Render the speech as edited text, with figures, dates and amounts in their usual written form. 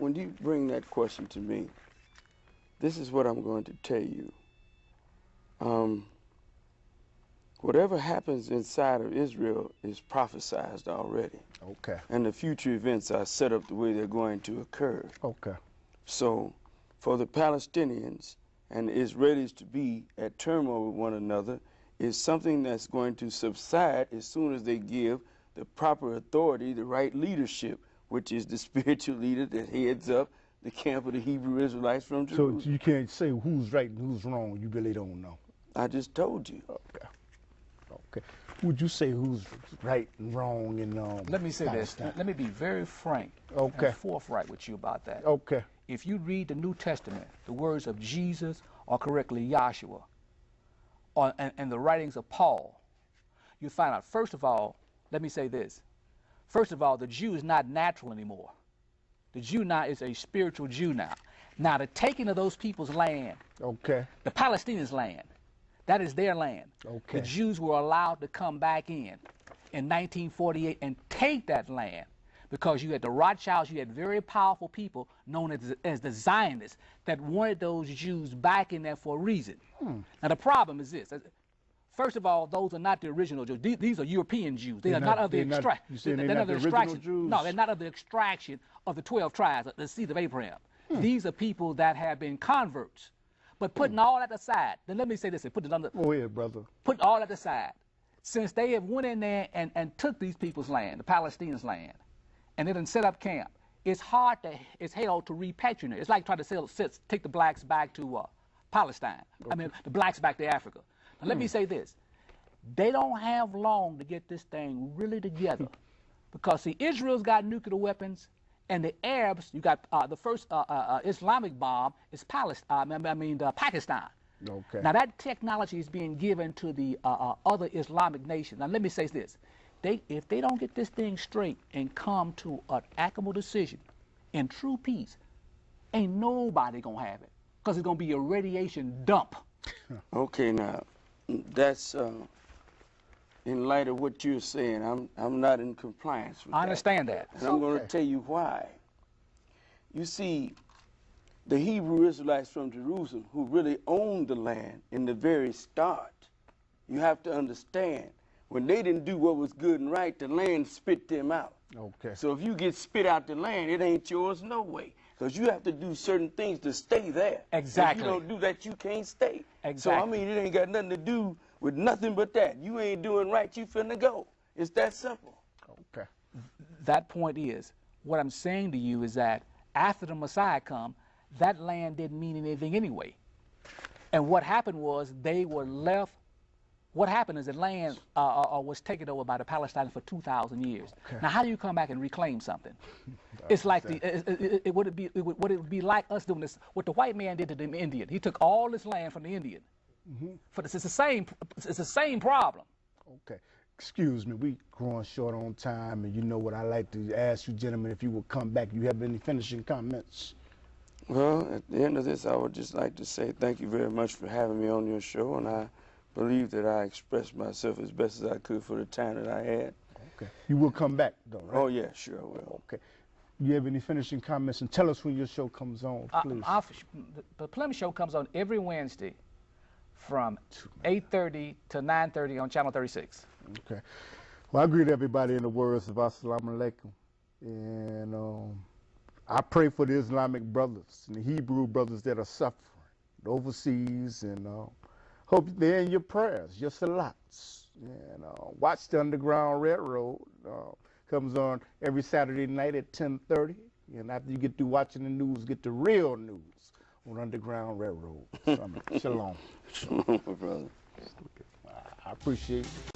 when you bring that question to me, this is what I'm going to tell you. Whatever happens inside of Israel is prophesized already. Okay. And the future events are set up the way they're going to occur. Okay. So for the Palestinians and the Israelis to be at turmoil with one another is something that's going to subside as soon as they give the proper authority, the right leadership, which is the spiritual leader that heads up the camp of the Hebrew Israelites from Jerusalem. So you can't say who's right and who's wrong. You really don't know. I just told you. Okay. Okay. Would you say who's right and wrong in Let me say Palestine? this. Let me be very frank Okay. and forthright with you about that. Okay. If you read the New Testament, the words of Jesus, or correctly Yahshua, and the writings of Paul, you find out, first of all, let me say this. First of all, the Jew is not natural anymore. The Jew now is a spiritual Jew now. Now, the taking of those people's land, Okay. the Palestinians' land, that is their land. Okay. The Jews were allowed to come back in 1948 and take that land because you had the Rothschilds, you had very powerful people known as the Zionists that wanted those Jews back in there for a reason. Now, the problem is this. First of all, those are not the original Jews. These are European Jews. They are not of the extraction. They're not the original Jews? No, they're not of the extraction of the 12 tribes, the seed of Abraham. These are people that have been converts. But putting all that aside, then let me say this and put it under. Go ahead, brother. Put all that aside. Since they have went in there and took these people's land, the Palestinians' land, and they done set up camp, it's hard as hell to repatriate. It's like trying to take the blacks back to Palestine. I mean, the blacks back to Africa. Now, let me say this. They don't have long to get this thing really together. Because, see, Israel's got nuclear weapons, and the Arabs, you got the first Islamic bomb is Pakistan. Okay. Now, that technology is being given to the other Islamic nations. Now, let me say this. If they don't get this thing straight and come to an amicable decision in true peace, ain't nobody going to have it. Because it's going to be a radiation dump. Okay, now, that's in light of what you're saying, I'm not in compliance with that. I understand that. And I'm going to tell you why. You see, the Hebrew Israelites from Jerusalem who really owned the land in the very start, you have to understand, when they didn't do what was good and right, the land spit them out. Okay. So if you get spit out the land, it ain't yours no way. Because you have to do certain things to stay there. Exactly. If you don't do that, you can't stay. Exactly. So, I mean, it ain't got nothing to do with nothing but that. You ain't doing right, you finna go. It's that simple. Okay. That point is, what I'm saying to you is that after the Messiah come, that land didn't mean anything anyway. And what happened was they were left. What happened is the land was taken over by the Palestinians for 2,000 years. Okay. Now, how do you come back and reclaim something? It's like it would be like us doing this. What the white man did to the Indian. He took all this land from the Indian. It's the same problem. Okay. Excuse me, we growing short on time, and you know what I like to ask you gentlemen if you would come back. You have any finishing comments? Well, at the end of this, I would just like to say thank you very much for having me on your show, and I believe that I expressed myself as best as I could for the time that I had. Okay. You will come back, though, right? Oh, yeah, sure I will. Okay. You have any finishing comments? And tell us when your show comes on, please. The Plum Show comes on every Wednesday from 8:30 to 9:30 on Channel 36. Okay. Well, I greet everybody in the words of Assalamu Alaikum. And I pray for the Islamic brothers and the Hebrew brothers that are suffering overseas, and hope they're in your prayers, your salats. And watch the Underground Railroad. Comes on every Saturday night at 10:30. And after you get through watching the news, get the real news on Underground Railroad. Shalom. Shalom, brother. I appreciate it.